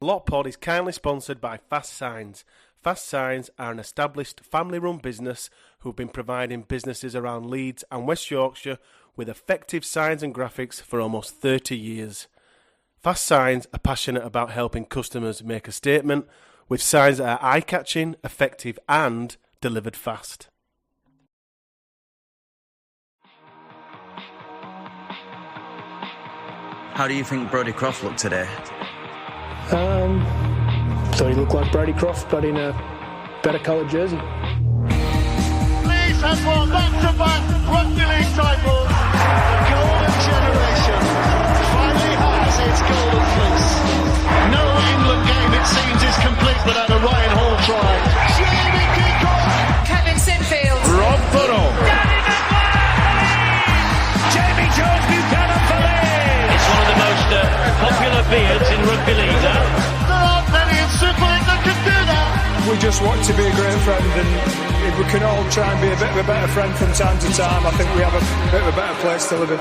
Lot Pod is kindly sponsored by Fast Signs. Fast Signs are an established family-run business who've been providing businesses around Leeds and West Yorkshire with effective signs and graphics for almost 30 years. Fast Signs are passionate about helping customers make a statement with signs that are eye-catching, effective and delivered fast. How do you think Brodie Croft looked today? Thought he looked like Brodie Croft, but in a better coloured jersey. Leeds has won back-to-back rugby league titles. The golden generation finally has its golden fleece. No England game, it seems, is complete without a Ryan Hall try. Jamie Peacock. Kevin Sinfield. Rob Burrow. Danny McGuire. Jamie Jones Buchanan for Leeds. It's one of the most popular beards in rugby league. There aren't many in Super League that can do that. We just want to be a great friend, and if we can all try and be a bit of a better friend from time to time, I think we have a bit of a better place to live in.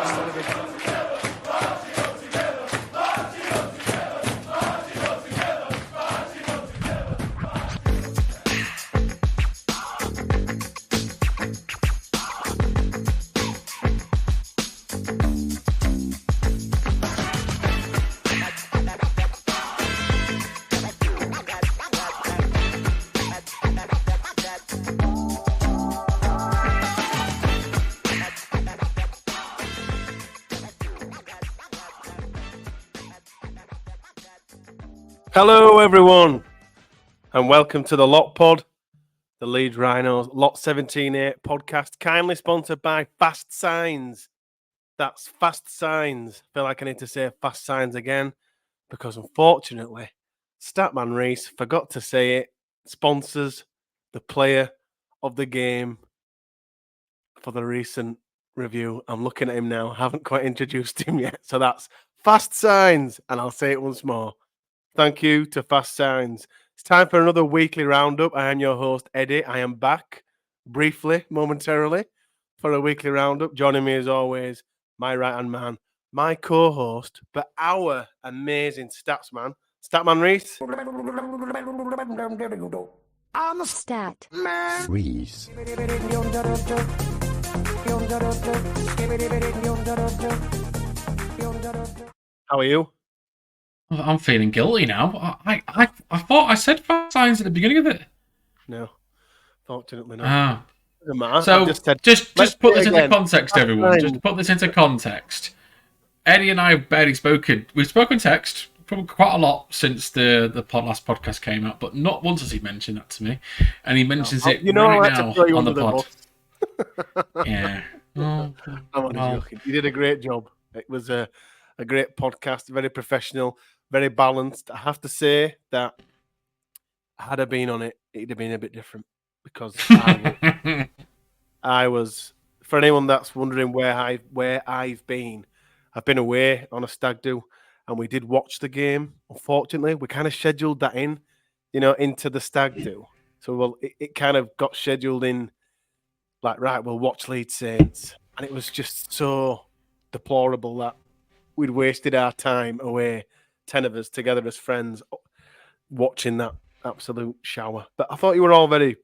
Hello everyone and welcome to the Lot Pod, the Leeds Rhinos Lot 17A podcast, kindly sponsored by Fast Signs. That's Fast Signs. I feel like I need to say Fast Signs again because unfortunately Statman Reese forgot to say it. Sponsors the player of the game for the recent review. I'm looking at him now. I haven't quite introduced him yet. So that's Fast Signs, and I'll say it once more. Thank you to Fast Signs. It's time for another weekly roundup. I am your host, Eddie. I am back briefly, momentarily, for a weekly roundup. Joining me as always, my right-hand man, my co-host, but our amazing stats man, Statman Reese. I'm a stat man. Reese. How are you? I'm feeling guilty now. I thought I said Fast Signs at the beginning of it. No, fortunately not. Doesn't matter. So just put this into context, Fast everyone. Signs. Just put this into context. Eddie and I have barely spoken. We've spoken text probably quite a lot since the last podcast came out, but not once has he mentioned that to me. And he mentions it right now on the pod. Yeah. I'm only joking. You did a great job. It was a great podcast, very professional, very balanced. I have to say that had I been on it, it'd have been a bit different because I was. For anyone that's wondering where I've been away on a stag do, and we did watch the game. Unfortunately, we kind of scheduled that in, into the stag do. So it kind of got scheduled in, like, right, we'll watch Leeds Saints, and it was just so deplorable that we'd wasted our time away, 10 of us together as friends, watching that absolute shower. But I thought you were all very,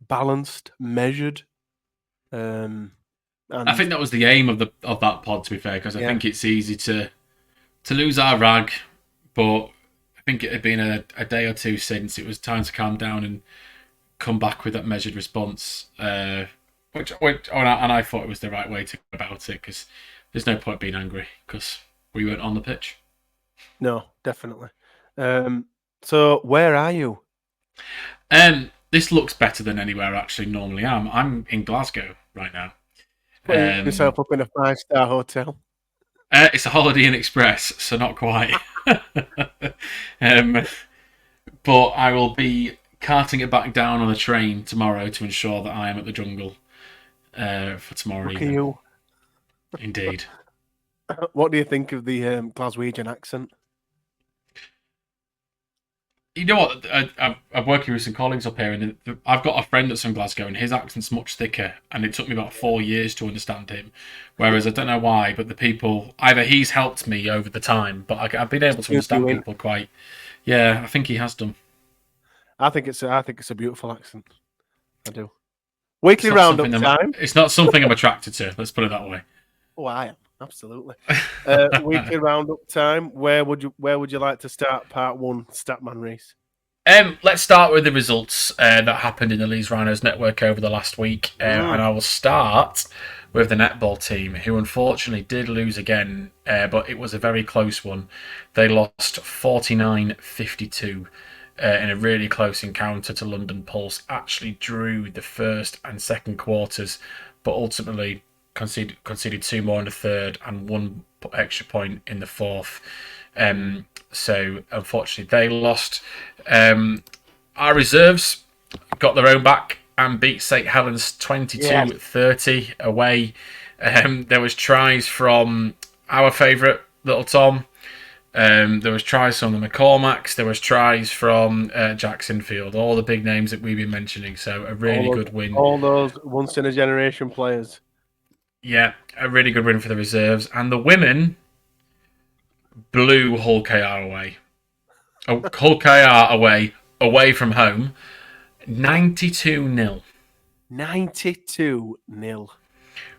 balanced, measured. And I think that was the aim of that pod, to be fair, because I think it's easy to lose our rag, but I think it had been a day or two since it was time to calm down and come back with that measured response. Which I thought it was the right way to go about it, because there's no point being angry because we weren't on the pitch. No, definitely. So where are you? This looks better than anywhere I actually normally am. I'm in Glasgow right now. Putting yourself up in a 5-star hotel. It's a Holiday Inn Express, so not quite. But I will be carting it back down on a train tomorrow to ensure that I am at the jungle for tomorrow evening. You. Indeed. What do you think of the Glaswegian accent? You know what? I'm working with some colleagues up here, and I've got a friend that's from Glasgow, and his accent's much thicker, and it took me about 4 years to understand him. Whereas I don't know why, but the people, either he's helped me over the time, but I've been able to understand people quite. Yeah, I think he has done. I think it's a beautiful accent. I do. Weekly roundup time. It's not something I'm attracted to. Let's put it that way. Oh, I am absolutely. Weekly roundup time. Where would you like to start? Part one, Statman Reese. Let's start with the results that happened in the Leeds Rhinos network over the last week, and I will start with the netball team, who unfortunately did lose again, but it was a very close one. They lost 49-52 in a really close encounter to London Pulse. Actually drew the first and second quarters, but ultimately conceded 2 more in the third and 1 extra point in the fourth. So unfortunately they lost. Our reserves got their own back and beat St Helens 22-30 away. There was tries from our favourite Little Tom. There was tries from the McCormacks. There was tries from Jacksonfield. All the big names that we've been mentioning. So a really good win. All those once in a generation players. Yeah, a really good win for the reserves. And the women blew Hull KR away. Hull KR away from home. 92-0. 92-0.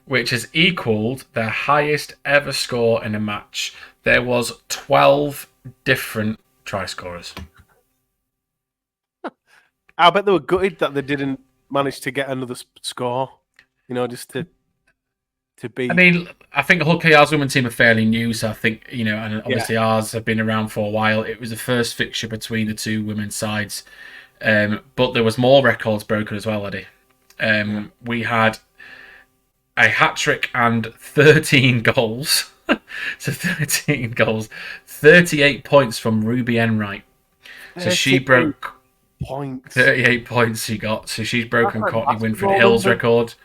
Which has equalled their highest ever score in a match. There was 12 different try scorers. I bet they were gutted that they didn't manage to get another score. Just to be. I mean, I think Hull KR's women's team are fairly new, so I think, and obviously ours have been around for a while. It was the first fixture between the two women's sides. But there was more records broken as well, Eddie. We had a hat-trick and 13 goals. So 13 goals. 38 points from Ruby Enright. So she broke... 38 points she got. So she's broken Courtney Winfred Hill's record.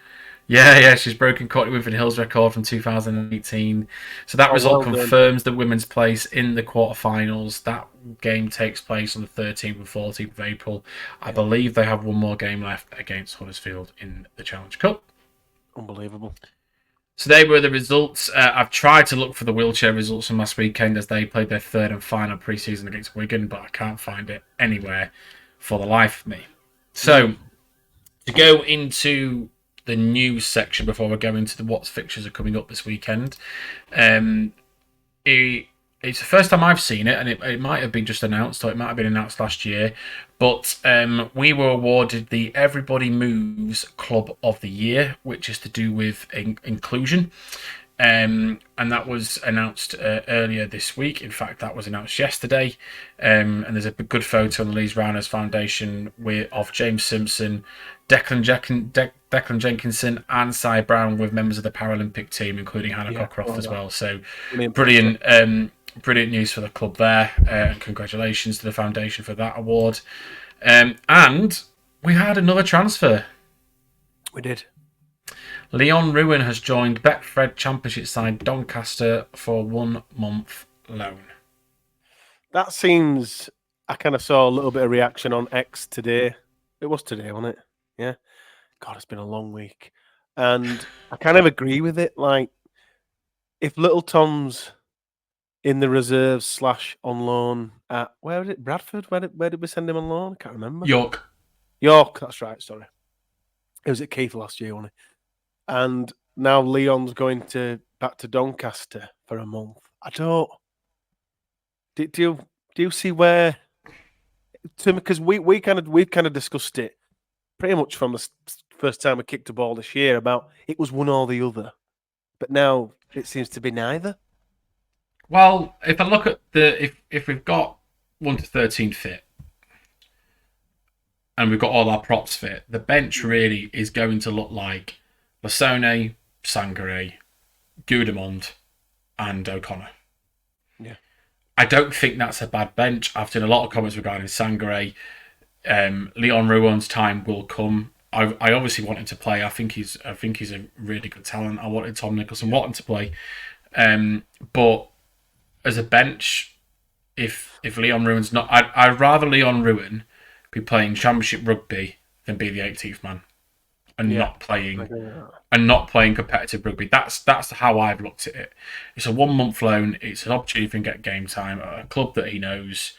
Yeah, she's broken Courtney Winfred Hill's record from 2018. So that result confirms the women's place in the quarterfinals. That game takes place on the 13th and 14th of April. I believe they have one more game left against Huddersfield in the Challenge Cup. Unbelievable. So they were the results. I've tried to look for the wheelchair results from last weekend as they played their third and final pre-season against Wigan, but I can't find it anywhere for the life of me. So to go into the news section before we go into what fixtures are coming up this weekend. It's the first time I've seen it, and it might have been just announced, or it might have been announced last year, but we were awarded the Everybody Moves Club of the Year, which is to do with inclusion. And that was announced earlier this week. In fact, that was announced yesterday. And there's a good photo on the Leeds Rhinos Foundation of James Simpson, Declan Jenkinson, and Cy Brown with members of the Paralympic team, including Hannah Cockcroft as well. So brilliant news for the club there. And congratulations to the foundation for that award. And we had another transfer. We did. Leon Ruin has joined Betfred Championship side Doncaster for 1 month loan. That seems... I kind of saw a little bit of reaction on X today. It was today, wasn't it? Yeah. God, it's been a long week. And I kind of agree with it. Like, if Little Tom's in the reserves / on loan at... Where was it? Bradford? Where did we send him on loan? I can't remember. York, that's right, sorry. It was at Keith last year, wasn't it? And now Leon's going back to Doncaster for a month. I don't. Do you see where? Because we've kind of discussed it pretty much from the first time we kicked a ball this year about it was one or the other, but now it seems to be neither. Well, if I look at if we've got 1 to 13 fit, and we've got all our props fit, the bench really is going to look like Lasone, Sangare, Gudemond, and O'Connor. Yeah. I don't think that's a bad bench. I've seen a lot of comments regarding Sangare. Leon Ruin's time will come. I obviously want him to play. I think he's a really good talent. I wanted Tom Nicholson to play. But as a bench, if Leon Ruin's not, I'd rather Leon Ruin be playing Championship rugby than be the 18th man and not playing competitive rugby. That's how I've looked at it. It's a 1 month loan. It's an opportunity for him to get game time at a club that he knows.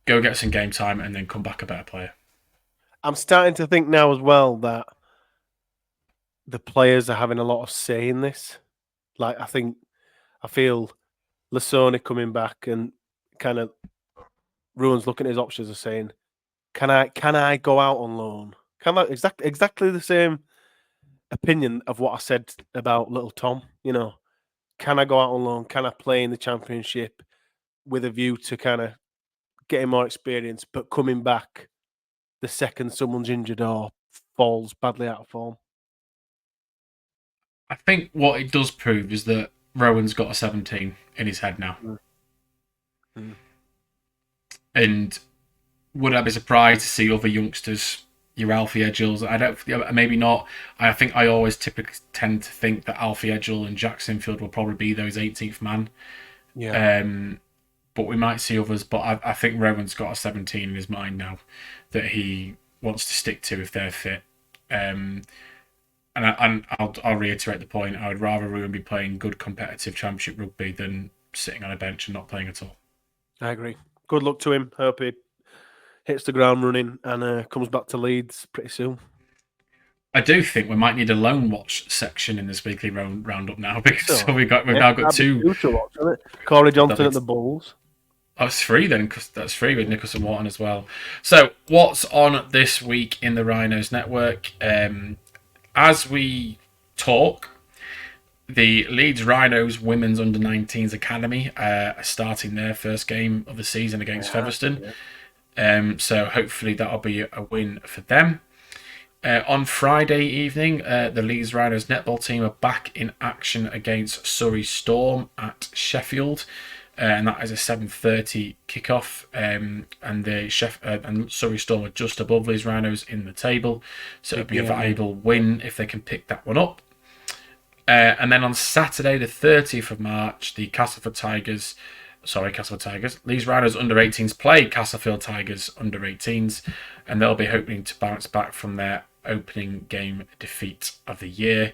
Go get some game time and then come back a better player. I'm starting to think now as well that the players are having a lot of say in this. Like, I feel Lasoni coming back and kind of Ruin's looking at his options and saying, "Can I go out on loan? Can I exactly the same opinion of what I said about little Tom? You know, can I go out on loan? Can I play in the Championship with a view to kind of getting more experience, but coming back the second someone's injured or falls badly out of form?" I think what it does prove is that Rowan's got a 17 in his head now. Mm. And would I be surprised to see other youngsters, your Alfie Edgels? I don't, maybe not. I think I always typically tend to think that Alfie Edgel and Jack Sinfield will probably be those 18th man. Yeah. But we might see others. But I think Rowan's got a 17 in his mind now that he wants to stick to if they're fit. And I'll reiterate the point. I would rather Rowan be playing good competitive Championship rugby than sitting on a bench and not playing at all. I agree. Good luck to him. Hope he hits the ground running and comes back to Leeds pretty soon. I do think we might need a loan watch section in this weekly roundup now because we've now got two to watch, isn't it? Corey Johnson at the Bulls. Oh, it's free then, because that's free with Nicholson Wharton as well. So, what's on this week in the Rhinos network? As we talk, the Leeds Rhinos Women's Under-19s Academy are starting their first game of the season against Featherstone. Yeah. So hopefully that'll be a win for them. On Friday evening, the Leeds Rhinos netball team are back in action against Surrey Storm at Sheffield. And that is a 7:30 kickoff. And Surrey Storm are just above Leeds Rhinos in the table. So it'd be a valuable win if they can pick that one up. And then on Saturday, the 30th of March, the Castleford Tigers, Leeds Rhinos under-18s play Castleford Tigers under-18s, and they'll be hoping to bounce back from their opening game defeat of the year.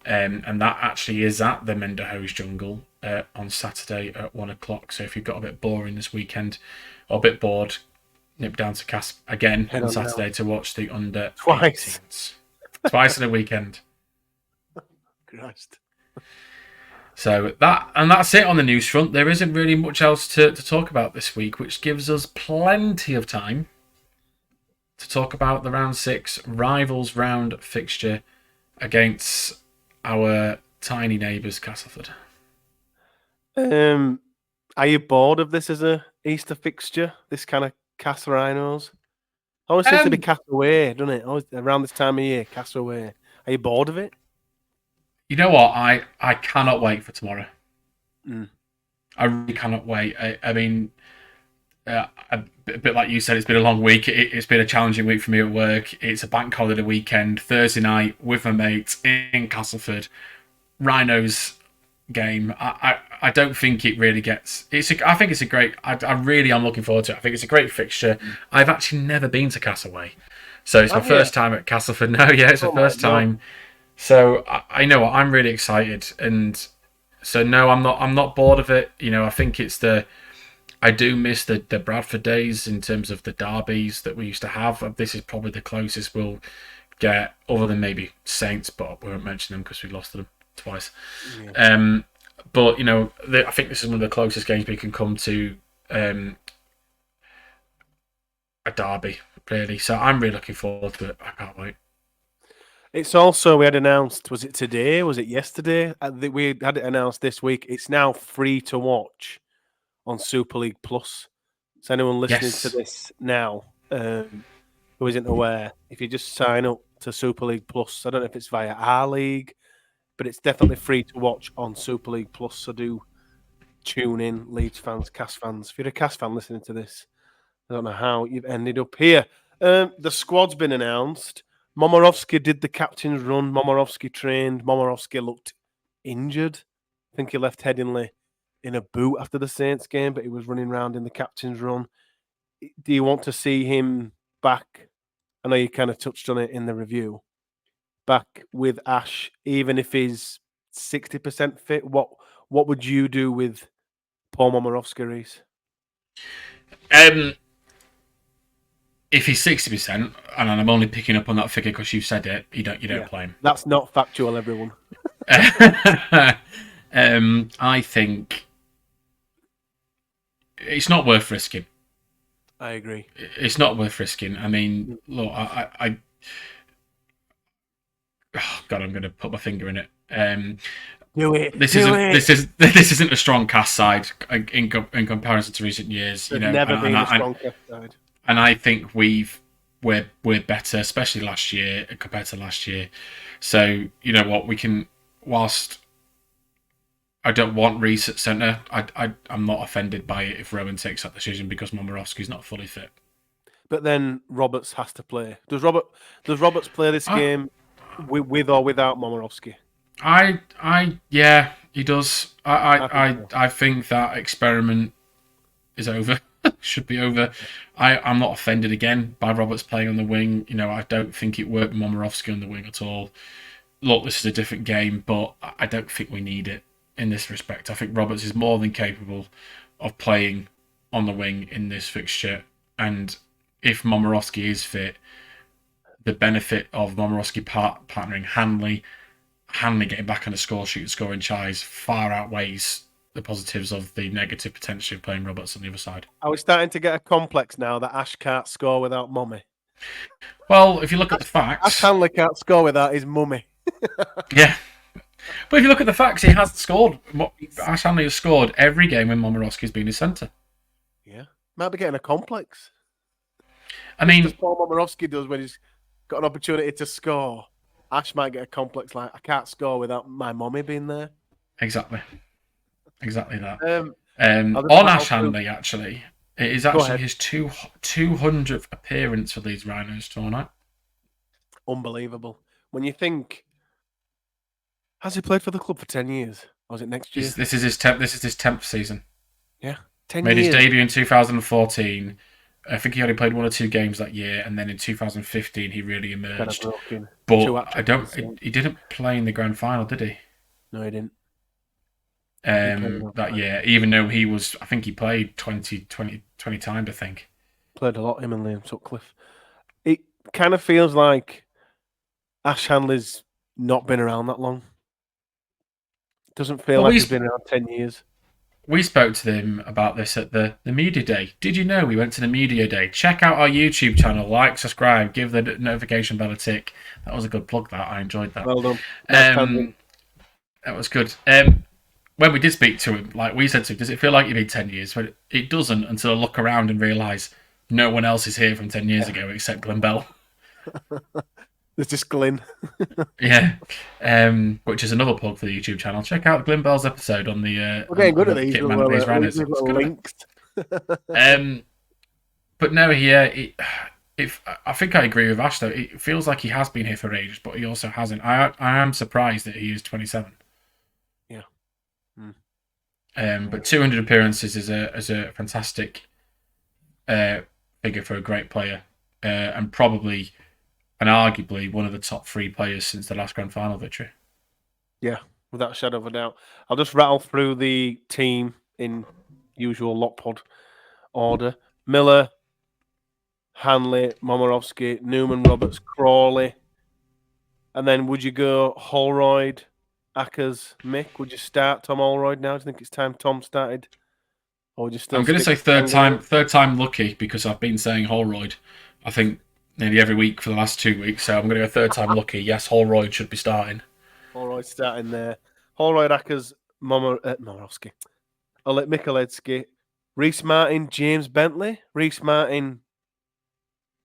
And that actually is at the Menderhose Jungle on Saturday at 1 o'clock. So if you've got a bit boring this weekend or a bit bored, nip down to Cas again on Saturday to watch the under-18s. Twice in a weekend. Christ. So that's it on the news front. There isn't really much else to talk about this week, which gives us plenty of time to talk about the round 6 rivals round fixture against our tiny neighbours, Castleford. Are you bored of this as a Easter fixture? This kind of Cas Rhinos? Always seems to be Cas away, doesn't it? Always around this time of year, Cas away. Are you bored of it? You know what? I cannot wait for tomorrow. I really cannot wait. I mean, a bit like you said, it's been a long week. It's been a challenging week for me at work. It's a bank holiday weekend, Thursday night with my mates in Castleford. Rhinos game. I don't think it really gets. I think it's a great. I really am looking forward to it. I think it's a great fixture. I've actually never been to Castaway, so it's my first time at Castleford. No, yeah, it's my first time. So I know what I'm really excited, and so no, I'm not bored of it. You know, I think it's I do miss the Bradford days in terms of the derbies that we used to have. This is probably the closest we'll get, other than maybe Saints, but we won't mention them because we lost them twice. Yeah. But you know, I think this is one of the closest games we can come to a derby, really. So I'm really looking forward to it. I can't wait. It's also, we had announced, was it today? Was it yesterday? We had it announced this week. It's now free to watch on Super League Plus. So anyone listening to this now who isn't aware, if you just sign up to Super League Plus, I don't know if it's via our league, but it's definitely free to watch on Super League Plus. So do tune in, Leeds fans, Cas fans. If you're a Cas fan listening to this, I don't know how you've ended up here. The squad's been announced. Momorovsky did the captain's run. Momorovsky trained. Momorovsky looked injured. I think he left Headingley in a boot after the Saints game, but he was running around in the captain's run. Do you want to see him back? I know you kind of touched on it in the review. Back with Ash, even if he's 60% fit, what would you do with Paul Momorowski, Reese? If he's 60%, and I'm only picking up on that figure because you said it, you don't play him. That's not factual, everyone. I think it's not worth risking. I agree. It's not worth risking. I mean, look, oh God, I'm going to put my finger in it. Do it. This isn't a strong cast side in comparison to recent years. There's never been a strong cast side. And I think we're better, especially last year compared to last year. So you know what, we can. Whilst I don't want Reece at centre, I'm not offended by it if Rowan takes that decision because Momorowski's not fully fit. But then Roberts has to play. Does Roberts play this game with or without Momorowski? Yeah, he does. I think that experiment is over. Should be over. I'm not offended again by Roberts playing on the wing. You know, I don't think it worked with Momorowski on the wing at all. Look, this is a different game, but I don't think we need it in this respect. I think Roberts is more than capable of playing on the wing in this fixture. And if Momorowski is fit, the benefit of Momorowski partnering Hanley getting back on the score sheet and scoring tries far outweighs the positives of the negative potential of playing Roberts on the other side. Are we starting to get a complex now that Ash can't score without Mummy? Well, if you look at the facts... Ash Hanley can't score without his mummy. Yeah. But if you look at the facts, he has scored. Ash Hanley has scored every game when Momorowski's been his centre. Yeah. Might be getting a complex. I mean... Just Paul Momorowski does when he's got an opportunity to score. Ash might get a complex like, I can't score without my mummy being there. Exactly that. On Ash Hanley, actually, it is actually his 200th appearance for Leeds Rhinos tomorrow. Unbelievable. When you think, has he played for the club for 10 years? Or was it next year? This is his 10th season. Yeah, 10 Made years. his debut in 2014. I think he only played 1 or 2 games that year, and then in 2015 he really emerged. But he didn't play in the grand final, did he? No, he didn't. That year, even though I think he played 20 times, I think. Played a lot, him and Liam Sutcliffe. It kind of feels like Ash Hanley's not been around that long. Doesn't feel like he's been around 10 years. We spoke to them about this at the media day. Did you know we went to the media day? Check out our YouTube channel, like, subscribe, give the notification bell a tick. That was a good plug, that. I enjoyed that. Well done. That was good. When we did speak to him, like we said to him, does it feel like you've been 10 years? But it doesn't until I look around and realise no one else is here from 10 years ago except Glenn Bell. There's just Glyn. Yeah. Which is another plug for the YouTube channel. Check out Glenn Bell's episode on the... We're getting good at these. Links. But no, I think I agree with Ash, though. It feels like he has been here for ages, but he also hasn't. I am surprised that he is 27. Yeah. But 200 appearances is a fantastic figure for a great player, and probably and arguably one of the top 3 players since the last grand final victory. Yeah, without a shadow of a doubt. I'll just rattle through the team in usual lot pod order. Miller, Hanley, Momorowski, Newman, Roberts, Crawley. And then would you go Holroyd, Ackers, Mick? Would you start Tom Holroyd now? Do you think it's time Tom started? Or would you still? I'm going to say third time lucky because I've been saying Holroyd, I think, nearly every week for the last 2 weeks. So I'm going to go third time lucky. Yes, Holroyd should be starting. Holroyd starting there. Holroyd, Ackers, Momorowski. Oleg Mikolecki, Reece Martin, James Bentley. Reece Martin,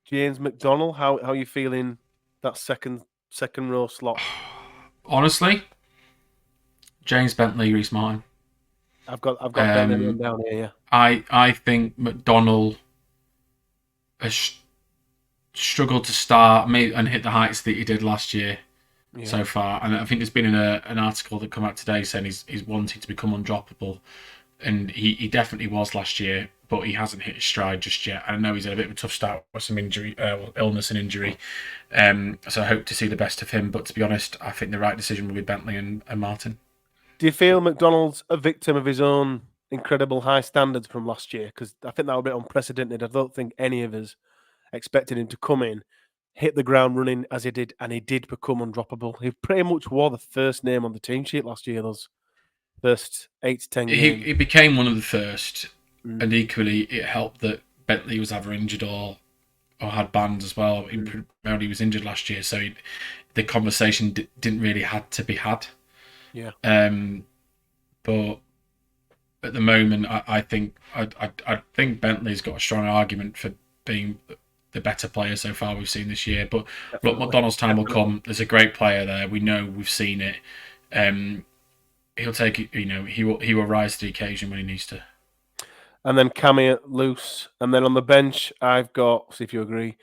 James McDonnell. How are you feeling that second row slot? Honestly, James Bentley, Reece Martin. I've got Bentley down here. Yeah. I think McDonnell has struggled to start and hit the heights that he did last year so far, and I think there's been an article that come out today saying he's wanting to become undroppable. and he definitely was last year, but he hasn't hit his stride just yet. I know he's had a bit of a tough start with some illness and injury. So I hope to see the best of him. But to be honest, I think the right decision will be Bentley and Martin. Do you feel McDonald's a victim of his own incredible high standards from last year? Because I think that was a bit unprecedented. I don't think any of us expected him to come in, hit the ground running as he did, and he did become undroppable. He pretty much wore the first name on the team sheet last year, those first 8 to 10 games. He became one of the first, and equally it helped that Bentley was either injured or had banned as well. He was injured last year, so the conversation didn't really had to be had. Yeah. But at the moment, I think Bentley's got a strong argument for being the better player so far we've seen this year. But look, McDonald's time will come. There's a great player there. We know, we've seen it. He'll take it. He will rise to the occasion when he needs to. And then Cammy loose, and then on the bench I've got. See if you agree.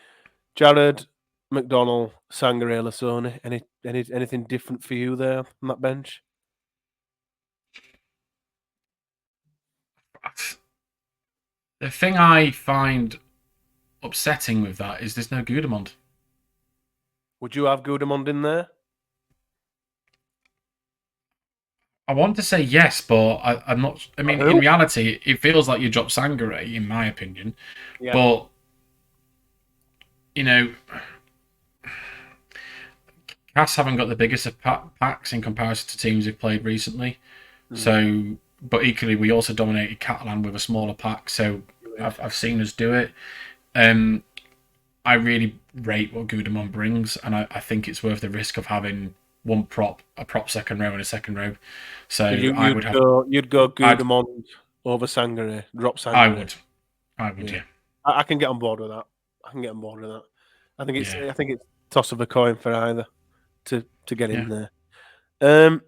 Jared, McDonald, Sangare, Lasoni. Anything different for you there on that bench? The thing I find upsetting with that is there's no Gudemond. Would you have Gudemond in there? I want to say yes, but I'm not. I mean, in reality, it feels like you dropped Sangare, in my opinion. Yeah. But Cass haven't got the biggest of packs in comparison to teams who've played recently. So, but equally, we also dominated Catalan with a smaller pack. So I've seen us do it. I really rate what Gudemond brings, and I think it's worth the risk of having a prop second row and a second row. So you'd go Gudemond over Sangare, drop Sangare. I would, yeah. I can get on board with that. I think it's toss of a coin for either to get in there.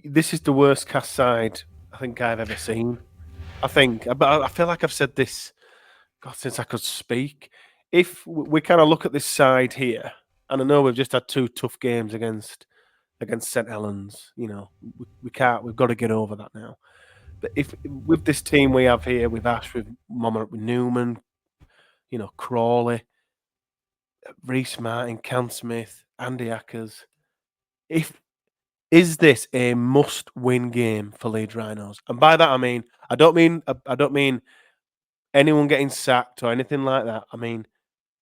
This is the worst cast side I think I've ever seen. But I feel like I've said this, God, since I could speak. If we kind of look at this side here, and I know we've just had 2 tough games against St Helens, we've got to get over that now. But if with this team we have here, with Ash, with Mama, with Newman, Crawley, Reece Martin, Cam Smith, Andy Ackers, is this a must-win game for Leeds Rhinos? And by that I don't mean anyone getting sacked or anything like that. I mean,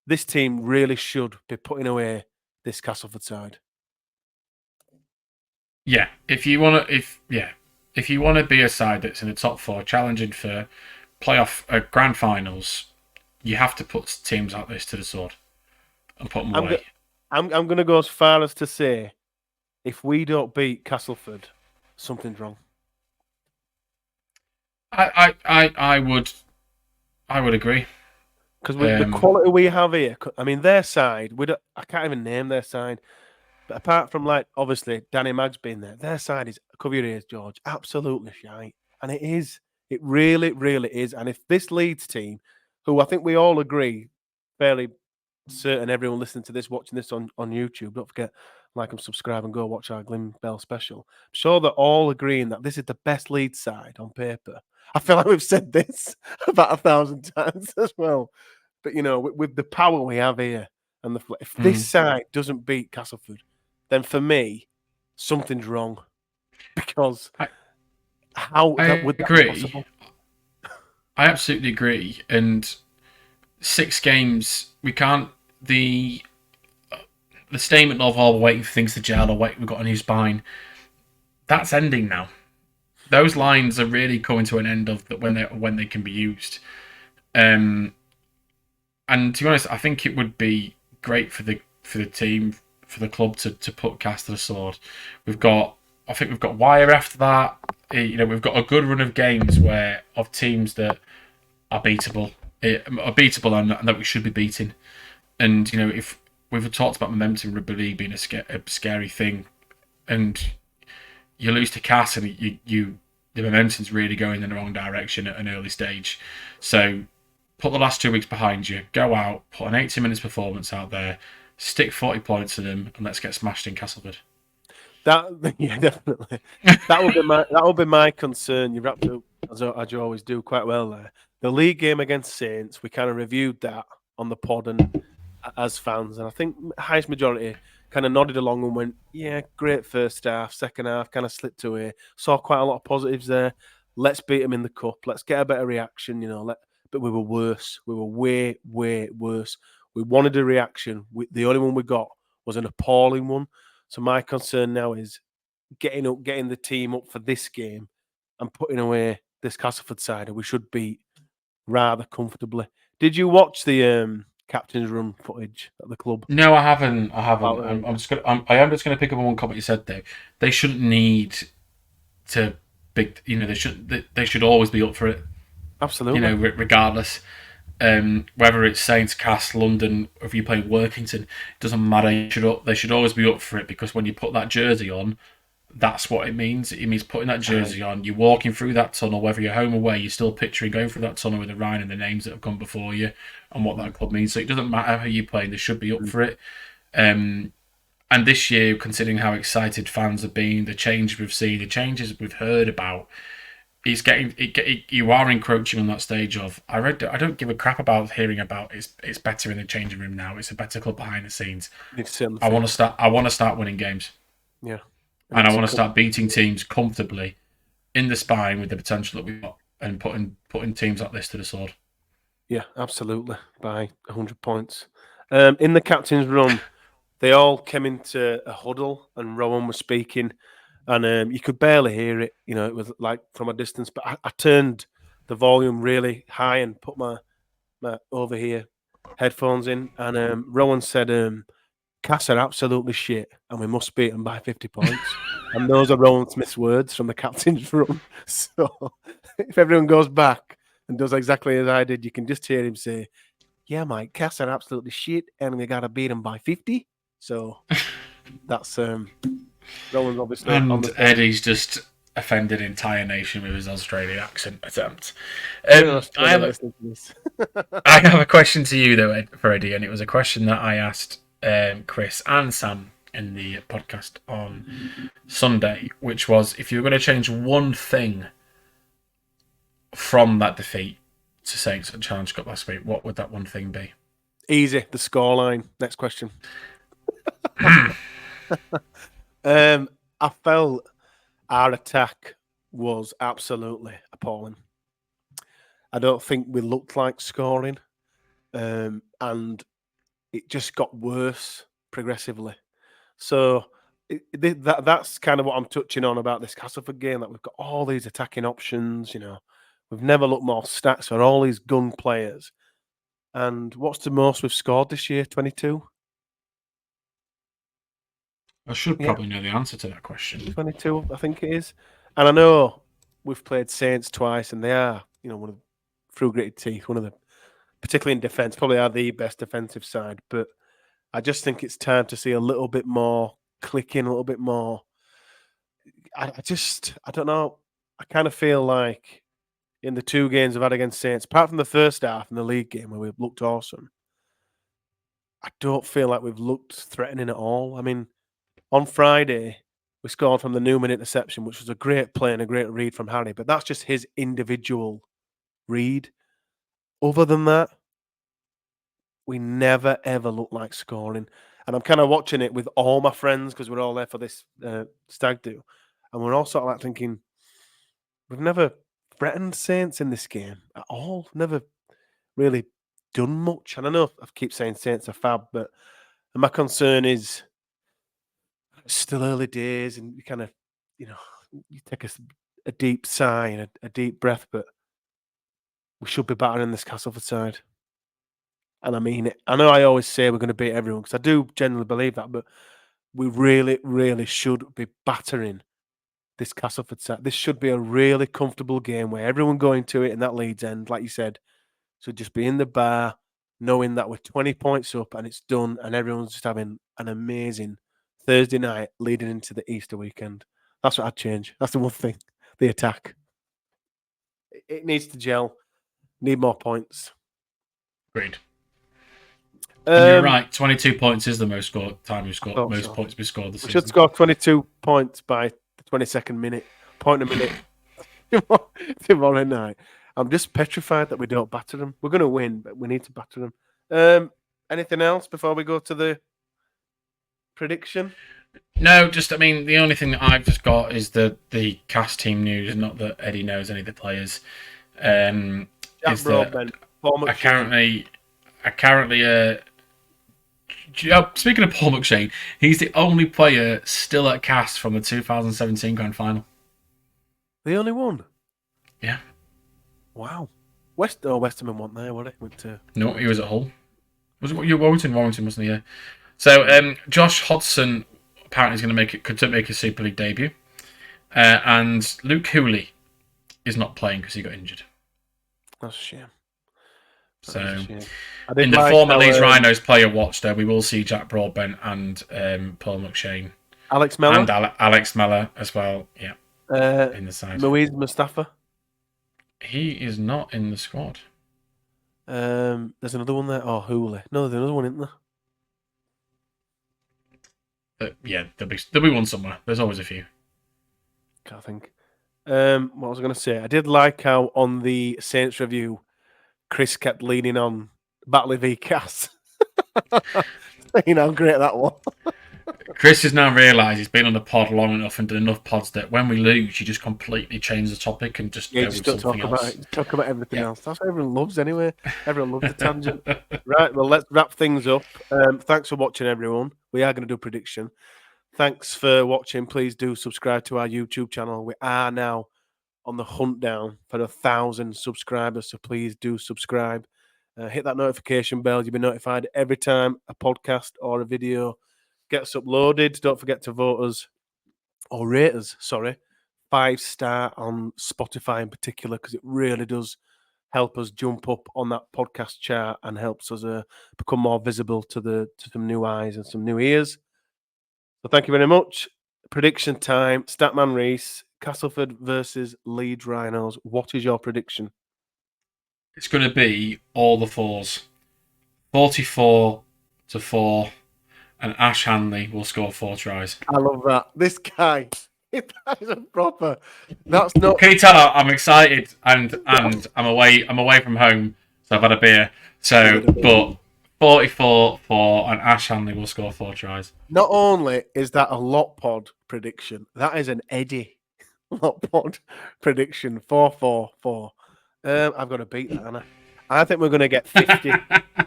this team really should be putting away this Castleford side. Yeah, if you want to be a side that's in the top 4, challenging for playoff grand finals, you have to put teams like this to the sword and put them away. I'm going to go as far as to say, if we don't beat Castleford, something's wrong. I would agree. Because with the quality we have here, their side, I can't even name their side. But apart from, obviously, Danny Maggs being there, their side is, cover your ears, George, absolutely shite. And it is. It really, really is. And if this Leeds team, who I think we all agree, fairly certain everyone listening to this, watching this on YouTube, don't forget, like and subscribe and go watch our Glim Bell special. I'm sure they're all agreeing that this is the best Leeds side on paper. I feel like we've said this about 1,000 times as well. But, with the power we have here, and if this side doesn't beat Castleford, then for me, something's wrong. Because I would that be possible? I absolutely agree. And 6 games, we can't... The statement of, we're waiting for things to gel, or we've got a new spine, that's ending now. Those lines are really coming to an end of when they can be used. And to be honest, I think it would be great for the team, for the club to put Cass to the sword. I think we've got Wire after that. We've got a good run of games of teams that are beatable and that we should be beating. And if we've talked about momentum rugby league being a scary thing, and you lose to Cass and the momentum's really going in the wrong direction at an early stage. So put the last 2 weeks behind you, go out, put an 80 minutes performance out there, stick 40 points to them, and let's get smashed in Castleford. Yeah, definitely. That would be my concern. You wrapped up as you always do quite well there. The league game against Saints, we kind of reviewed that on the pod and as fans, and I think highest majority kind of nodded along and went, "Yeah, great first half, second half kind of slipped away. Saw quite a lot of positives there. Let's beat them in the cup. Let's get a better reaction, But we were worse. We were way, way worse. We wanted a reaction. The only one we got was an appalling one. So my concern now is getting the team up for this game and putting away this Castleford side who we should beat rather comfortably. Did you watch the captain's run footage at the club? No, I haven't. Oh, I am just gonna pick up on one comment you said though. They shouldn't need to they should always be up for it. Absolutely. Regardless. Whether it's Saints, Cast, London, or if you're playing Workington, it doesn't matter. They should always be up for it, because when you put that jersey on, that's what it means. It means putting that jersey on. You're walking through that tunnel, whether you're home or away. You're still picturing going through that tunnel with the Rhino and the names that have come before you and what that club means. So it doesn't matter how you're playing. They should be up for it. And this year, considering how excited fans have been, the changes we've seen, the changes we've heard about, you are encroaching on that stage of I don't give a crap about hearing about it's better in the changing room now. It's a better club behind the scenes. I want to start winning games. Yeah. And I want to start beating teams comfortably in the spine with the potential that we've got, and putting teams like this to the sword. Yeah, absolutely. By 100 points. In the captain's run, they all came into a huddle and Rowan was speaking. And you could barely hear it, it was like from a distance. But I turned the volume really high and put my over here headphones in. And Rowan said, Cass are absolutely shit and we must beat them by 50 points. And those are Rowan Smith's words from the captain's run. So if everyone goes back and does exactly as I did, you can just hear him say, yeah, Mike, Cass are absolutely shit and we got to beat them by 50. So that's... Rowan's obviously and Eddie's just offended the entire nation with his Australian accent attempt. I have a question to you though, for Eddie, and it was a question that I asked Chris and Sam in the podcast on Sunday, which was, if you were going to change one thing from that defeat to Saints and Challenge Cup last week, what would that one thing be? Easy, the scoreline. Next question. I felt our attack was absolutely appalling. I don't think we looked like scoring, and it just got worse progressively. So that's kind of what I'm touching on about this Castleford game, that we've got all these attacking options, We've never looked more stats for all these gun players. And what's the most we've scored this year? 22? I should probably know the answer to that question. 22, I think it is. And I know we've played Saints twice, and they are, one of the, through gritted teeth, one of the, particularly in defence, probably are the best defensive side. But I just think it's time to see a little bit more clicking, a little bit more. I don't know. I kind of feel like in the two games I've had against Saints, apart from the first half in the league game where we've looked awesome, I don't feel like we've looked threatening at all. I mean, on Friday, we scored from the Newman interception, which was a great play and a great read from Harry, but that's just his individual read. Other than that, we never, ever looked like scoring. And I'm kind of watching it with all my friends because we're all there for this stag do. And we're all sort of like thinking, we've never threatened Saints in this game at all. Never really done much. And I know I keep saying Saints are fab, but my concern is, it's still early days, and you kind of, you take a deep sigh and a deep breath, but we should be battering this Castleford side. And I mean it. I know I always say we're going to beat everyone, because I do generally believe that, but we really, really should be battering this Castleford side. This should be a really comfortable game where everyone going to it in that Leeds end, like you said, should just be in the bar, knowing that we're 20 points up and it's done, and everyone's just having an amazing Thursday night leading into the Easter weekend. That's what I'd change. That's the one thing. The attack. It needs to gel. Need more points. Agreed. And you're right. 22 points is the most so. points we scored this We season. should score 22 points by the 22nd minute. Point a minute. Tomorrow night. I'm just petrified that we don't batter them. We're going to win, but we need to batter them. Anything else before we go to the prediction? No, the only thing that I've just got is the cast team news. Not that Eddie knows any of the players. Is that apparently, speaking of Paul McShane, he's the only player still at cast from the 2017 Grand Final. The only one? Yeah. Wow. Westerman wasn't there, was he? No, he was at Hull. Was it Warrington? Warrington, wasn't he? Yeah. So Josh Hodgson apparently is going to make a Super League debut, and Luke Hooley is not playing because he got injured. That's a shame. So, in the former Leeds Rhinos player watch, there we will see Jack Broadbent and Paul McShane, Alex Mellor, and Alex Mellor as well. Yeah, in the side. Moise Mustafa. He is not in the squad. There's another one there. Oh, Hooley. No, there's another one, isn't there? Yeah, there'll be one somewhere. There's always a few. Can't think. What was I going to say? I did like how on the Saints review, Chris kept leaning on Batley v Cass. Saying how great that was. Chris has now realised he's been on the pod long enough and done enough pods that when we lose, you just completely change the topic and just go with something else. Talk about everything else. That's what everyone loves anyway. Everyone loves a tangent. Right, well, let's wrap things up. Thanks for watching, everyone. We are going to do a prediction. Thanks for watching. Please do subscribe to our YouTube channel. We are now on the hunt down for 1,000 subscribers, so please do subscribe. Hit that notification bell. You'll be notified every time a podcast or a video gets uploaded. Don't forget to vote us or rate us, 5-star on Spotify in particular, because it really does help us jump up on that podcast chart and helps us become more visible to some new eyes and some new ears. So thank you very much. Prediction time. Statman Reese, Castleford versus Leeds Rhinos. What is your prediction? It's going to be all the fours. 44-4. And Ash Hanley will score 4 tries. I love that. This guy, that is a proper. That's not. Can you tell I'm excited and I'm away from home, so I've had a beer. So, but 44-4 and Ash Hanley will score 4 tries. Not only is that a lot pod prediction, that is an Eddie lot pod prediction. 4-4-4. I've got to beat that, Anna. I think we're going to get 50. I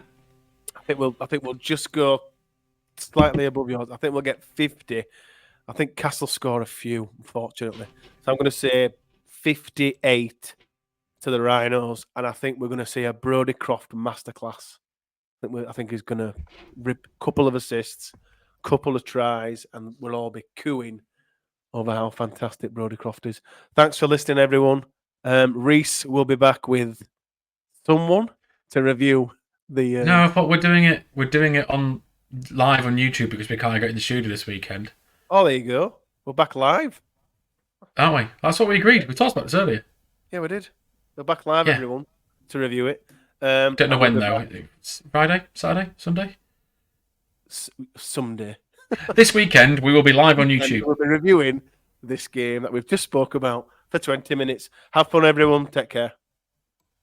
think we'll just go slightly above yours. I think we'll get 50. I think Castle score a few, unfortunately. So I'm going to say 58 to the Rhinos, and I think we're going to see a Brodie Croft masterclass. I think he's going to rip a couple of assists, couple of tries, and we'll all be cooing over how fantastic Brodie Croft is. Thanks for listening, everyone. Reese will be back with someone to review the. No, but we're doing it. We're doing it on live on YouTube because we can't get in the studio this weekend. Oh, there you go. We're back live, aren't we? That's what we agreed. We talked about this earlier. Yeah, we did. We're back live, everyone, to review it. Don't know when though. It's Friday, Saturday, Sunday. Someday. This weekend we will be live on YouTube. We'll be reviewing this game that we've just spoke about for 20 minutes. Have fun, everyone. Take care.